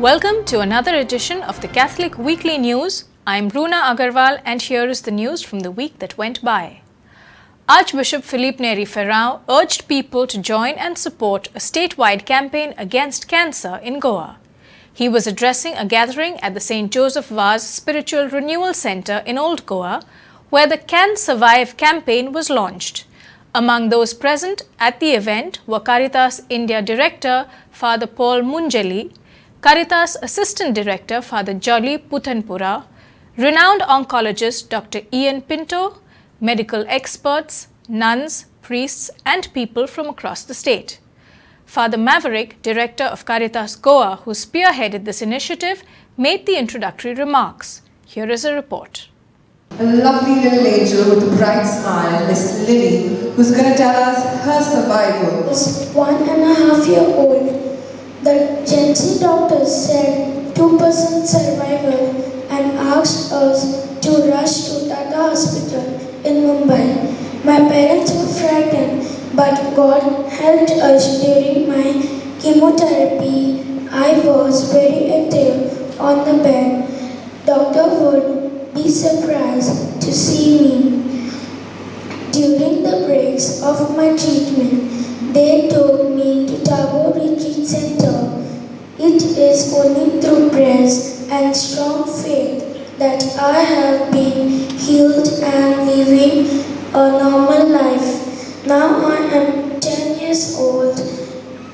Welcome to another edition of the Catholic Weekly News. I'm Runa Agarwal and here is the news from the week that went by. Archbishop Philippe Neri Ferrao urged people to join and support a statewide campaign against cancer in Goa. He was addressing a gathering at the St. Joseph Vaz Spiritual Renewal Center in Old Goa, where the Can Survive campaign was launched. Among those present at the event were Caritas India Director Father Paul Munjali, Caritas Assistant Director Father Jolly Puthanpura, renowned oncologist Dr. Ian Pinto, medical experts, nuns, priests and people from across the state. Father Maverick, Director of Caritas Goa, who spearheaded this initiative, made the introductory remarks. Here is a report. A lovely little angel with a bright smile, Miss Lily, who's going to tell us her survival. Was 1.5 years old. The Gen Z doctors said 2% survival and asked us to rush to Tata Hospital in Mumbai. My parents were frightened, but God helped us during my chemotherapy. I was very active on the bed. Doctor would be surprised to see me. During the breaks of my treatment, they took me to Tagore Retreat Center. It is only through prayers and strong faith that I have been healed and living a normal life. Now I am 10 years old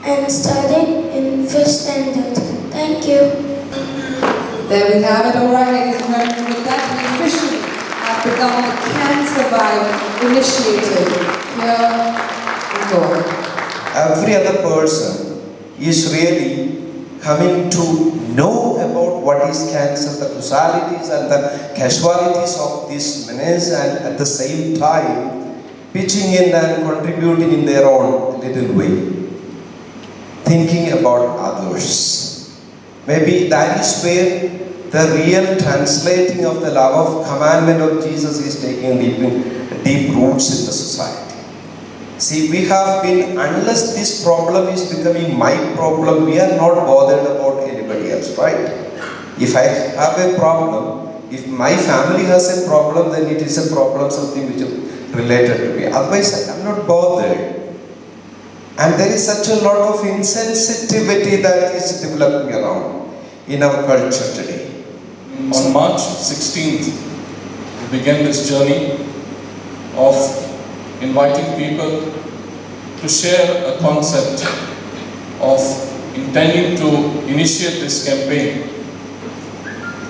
and studying in 5th standard. Thank you. There we have it, all right, ladies and gentlemen. With that, we officially have begun the Can Survive initiative here in Goa. Every other person is really coming to know about what is cancer, the causalities and the casualties of this menace, and at the same time pitching in and contributing in their own little way, thinking about others. Maybe that is where the real translating of the love of commandment of Jesus is taking deep roots in the society. See, we have been, unless this problem is becoming my problem, we are not bothered about anybody else, right? If I have a problem, if my family has a problem, then it is a problem, something which is related to me. Otherwise, I am not bothered. And there is such a lot of insensitivity that is developing around in our culture today. On March 16th, we began this journey of inviting people to share a concept of intending to initiate this campaign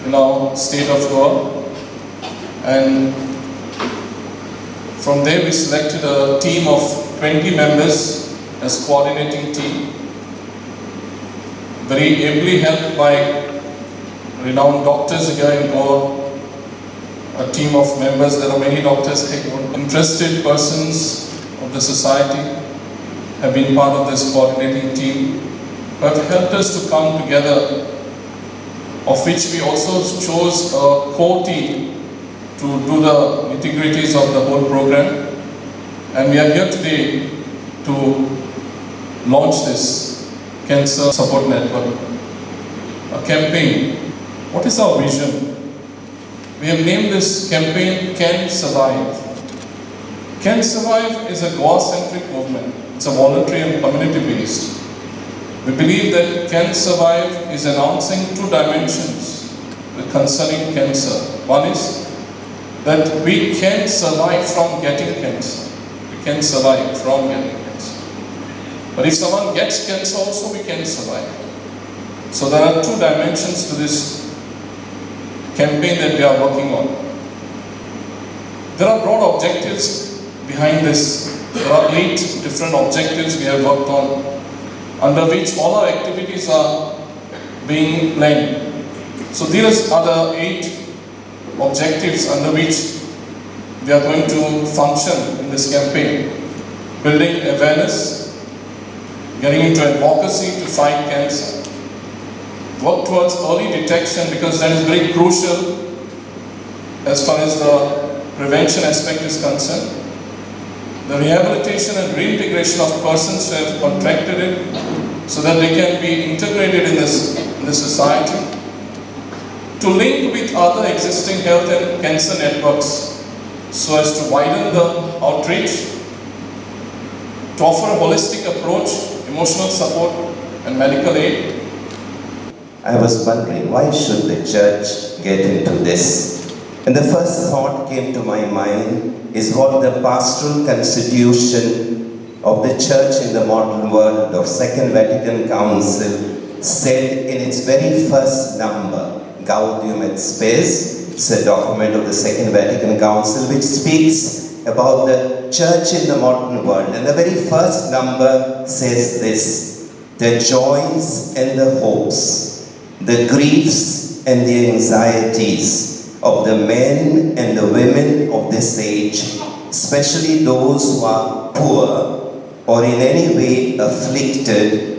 in our state of Goa. And from there we selected a team of 20 members as coordinating team, very ably helped by renowned doctors here in Goa, a team of members. There are many doctors, interested persons of the society have been part of this coordinating team, who have helped us to come together, of which we also chose a core team to do the nitty-gritties of the whole program. And we are here today to launch this Cancer Support Network, a campaign. What is our vision? We have named this campaign Can Survive. Can Survive is a Goa-centric movement. It's a voluntary and community-based. We believe that Can Survive is announcing two dimensions concerning cancer. One is that we can survive from getting cancer. We can survive from getting cancer. But if someone gets cancer also, we can survive. So there are two dimensions to this campaign that we are working on. There are broad objectives behind this. There are 8 different objectives we have worked on, under which all our activities are being planned. So these are the 8 objectives under which we are going to function in this campaign. Building awareness, getting into advocacy to fight cancer, work towards early detection, because that is very crucial as far as the prevention aspect is concerned. The rehabilitation and reintegration of persons who have contracted it, so that they can be integrated in this in the society, to link with other existing health and cancer networks so as to widen the outreach, to offer a holistic approach, emotional support and medical aid. I was wondering, why should the church get into this? And the first thought came to my mind is what the pastoral constitution of the church in the modern world of Second Vatican Council said in its very first number, Gaudium et Spes. It's a document of the Second Vatican Council which speaks about the church in the modern world. And the very first number says this: the joys and the hopes, the griefs and the anxieties of the men and the women of this age, especially those who are poor or in any way afflicted,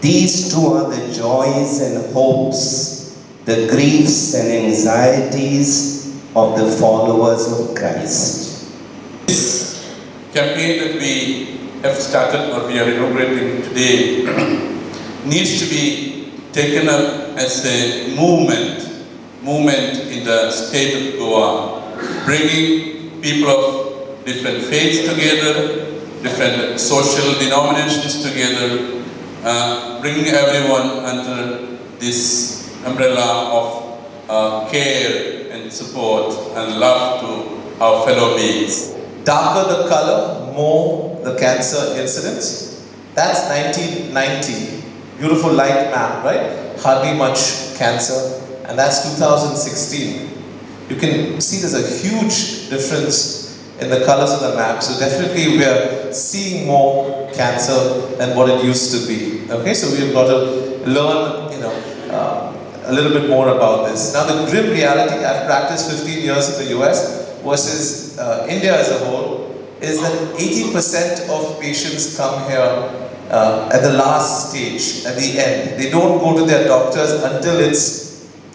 these two are the joys and hopes, the griefs and anxieties of the followers of Christ. This campaign that we have started or we are inaugurating today needs to be taken up as a movement in the state of Goa, bringing people of different faiths together, different social denominations together, bringing everyone under this umbrella of care and support and love to our fellow beings. Darker the color, more the cancer incidence. That's 1990. Beautiful light map, right? Hardly much cancer. And that's 2016. You can see there's a huge difference in the colors of the map. So definitely we are seeing more cancer than what it used to be. Okay, so we've got to learn, a little bit more about this. Now the grim reality, I've practiced 15 years in the US versus India as a whole, is that 80% of patients come here at the last stage, at the end. They don't go to their doctors until it's,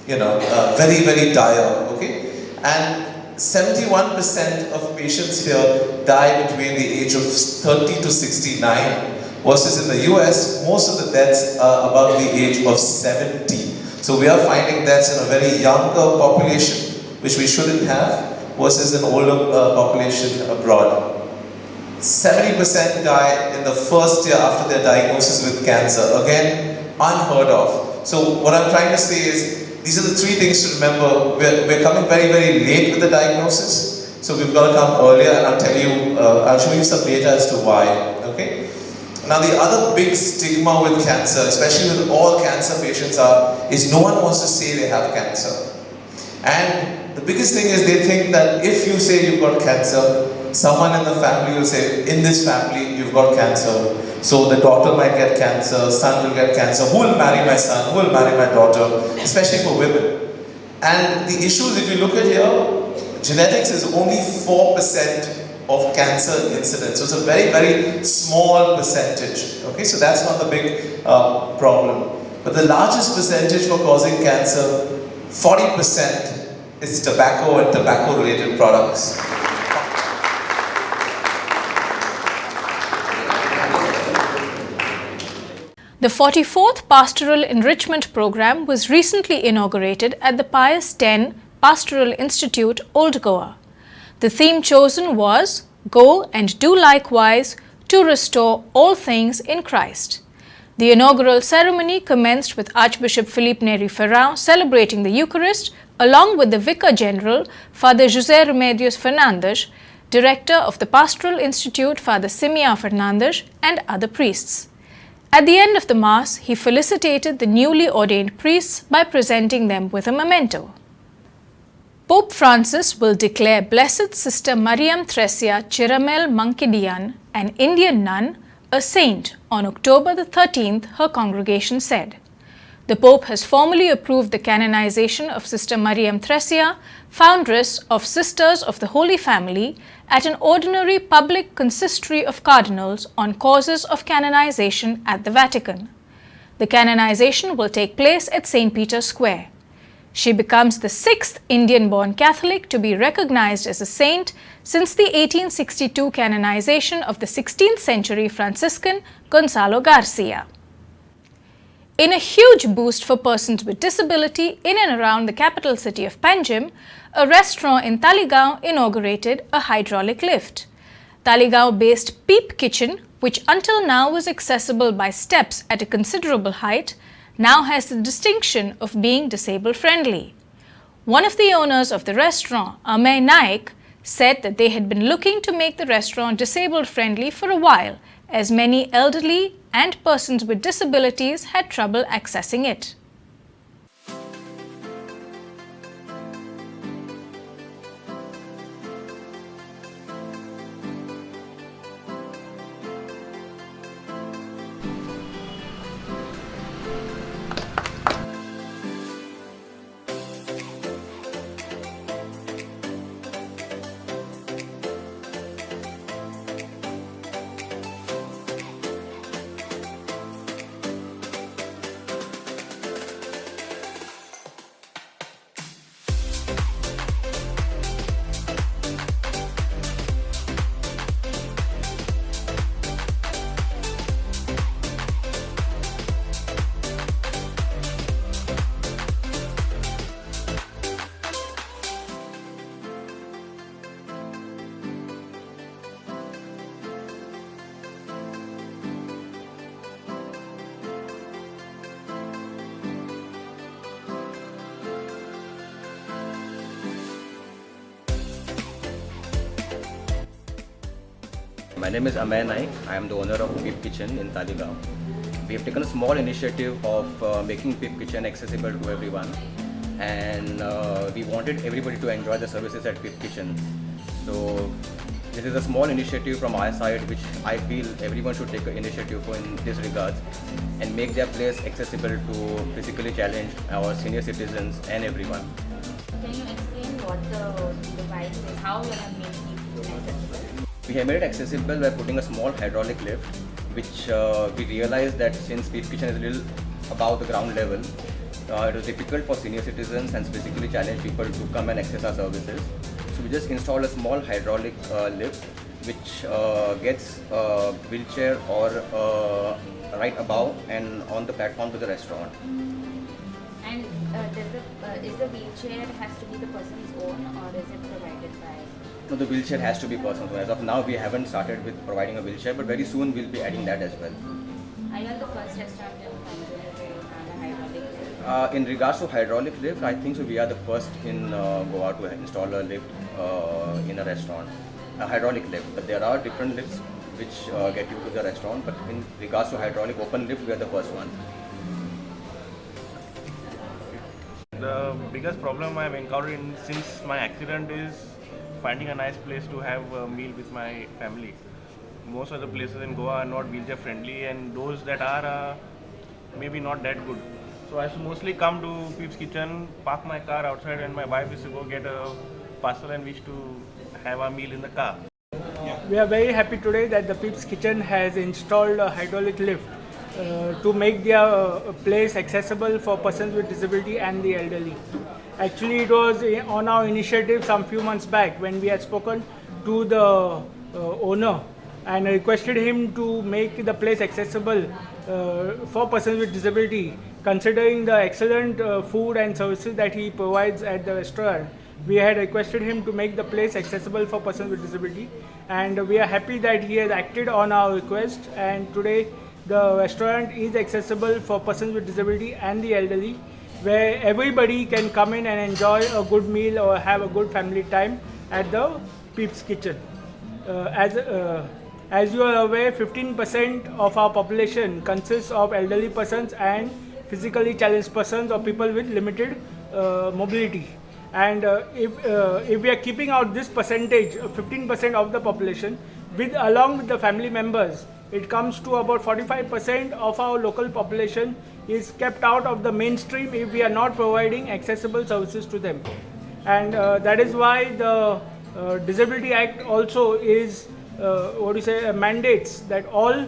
very, very dire, okay? And 71% of patients here die between the age of 30 to 69, versus in the US, most of the deaths are above the age of 70. So we are finding deaths in a very younger population, which we shouldn't have, versus an older population abroad. 70% die in the first year after their diagnosis with cancer. Again, unheard of. So what I'm trying to say is, these are the three things to remember. We're coming very, very late with the diagnosis. So we've got to come earlier, and I'll show you some data as to why. Okay? Now the other big stigma with cancer, especially with all cancer patients, is no one wants to say they have cancer. And the biggest thing is they think that if you say you've got cancer, someone in the family will say, in this family you've got cancer. So the daughter might get cancer, son will get cancer. Who will marry my son? Who will marry my daughter? Especially for women. And the issues, if you look at here, genetics is only 4% of cancer incidence. So it's a very, very small percentage. Okay, so that's not the big problem. But the largest percentage for causing cancer, 40%, is tobacco and tobacco-related products. The 44th Pastoral Enrichment Program was recently inaugurated at the Pius X Pastoral Institute, Old Goa. The theme chosen was Go and Do Likewise to Restore All Things in Christ. The inaugural ceremony commenced with Archbishop Felipe Neri Ferrão celebrating the Eucharist along with the Vicar General, Father José Remedios Fernandes, Director of the Pastoral Institute, Father Simia Fernandes, and other priests. At the end of the Mass, he felicitated the newly ordained priests by presenting them with a memento. Pope Francis will declare Blessed Sister Mariam Thresia Chiramel Mankidian, an Indian nun, a saint on October the 13th, her congregation said. The Pope has formally approved the canonization of Sister Mariam Thresia, foundress of Sisters of the Holy Family, at an ordinary public consistory of cardinals on causes of canonization at the Vatican. The canonization will take place at St. Peter's Square. She becomes the sixth Indian-born Catholic to be recognized as a saint since the 1862 canonization of the 16th century Franciscan Gonzalo Garcia. In a huge boost for persons with disability in and around the capital city of Panjim, a restaurant in Talegaon inaugurated a hydraulic lift. Talegaon-based Peep Kitchen, which until now was accessible by steps at a considerable height, now has the distinction of being disabled-friendly. One of the owners of the restaurant, Amay Naik, said that they had been looking to make the restaurant disabled-friendly for a while, as many elderly and persons with disabilities had trouble accessing it. My name is Amay Naik. I am the owner of Peep Kitchen in Talegaon. We have taken a small initiative of making Peep Kitchen accessible to everyone, and we wanted everybody to enjoy the services at Peep Kitchen. So this is a small initiative from our side, which I feel everyone should take an initiative for in this regard and make their place accessible to physically challenged or senior citizens and everyone. Can you explain what the device is, how you have made it accessible? We have made it accessible by putting a small hydraulic lift, which we realized that since Peep Kitchen is a little above the ground level, it was difficult for senior citizens and physically challenged people to come and access our services. So we just installed a small hydraulic lift, which gets a wheelchair or right above and on the platform to the restaurant. And is the wheelchair has to be the person's own, or is it provided by? No, the wheelchair has to be personal. As of now, we haven't started with providing a wheelchair, but very soon we'll be adding that as well. Are you the first restaurant in Panjim to have a hydraulic lift? In regards to hydraulic lift, I think so we are the first in Goa to install a lift in a restaurant, a hydraulic lift. But there are different lifts which get you to the restaurant, but in regards to hydraulic open lift, we are the first one. The biggest problem I have encountered since my accident is finding a nice place to have a meal with my family. Most of the places in Goa are not wheelchair friendly, and those that are maybe not that good. So I mostly come to Peep's Kitchen, park my car outside, and my wife is to go get a parcel and wish to have a meal in the car. We are very happy today that the Peep's Kitchen has installed a hydraulic lift to make their place accessible for persons with disability and the elderly. Actually, it was on our initiative some few months back when we had spoken to the owner and requested him to make the place accessible for persons with disability, considering the excellent food and services that he provides at the restaurant. We had requested him to make the place accessible for persons with disability, and we are happy that he has acted on our request, and today the restaurant is accessible for persons with disability and the elderly, where everybody can come in and enjoy a good meal or have a good family time at the Peep's Kitchen. As you are aware, 15% of our population consists of elderly persons and physically challenged persons or people with limited mobility. And if we are keeping out this percentage, 15% of the population, along with the family members, it comes to about 45% of our local population is kept out of the mainstream if we are not providing accessible services to them. And that is why the Disability Act also is mandates that all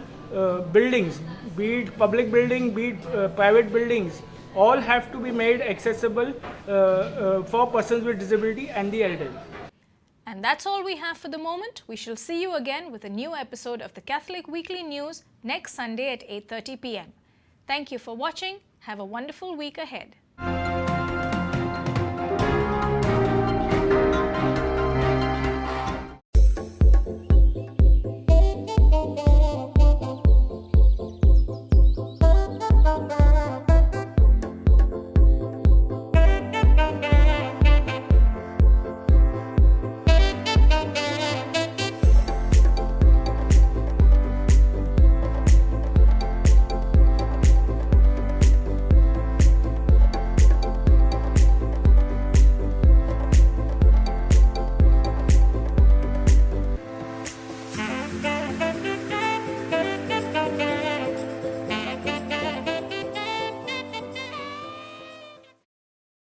buildings, be it public building, be it private buildings, all have to be made accessible for persons with disability and the elderly. And that's all we have for the moment. We shall see you again with a new episode of the Catholic Weekly News next Sunday at 8:30 p.m. Thank you for watching. Have a wonderful week ahead.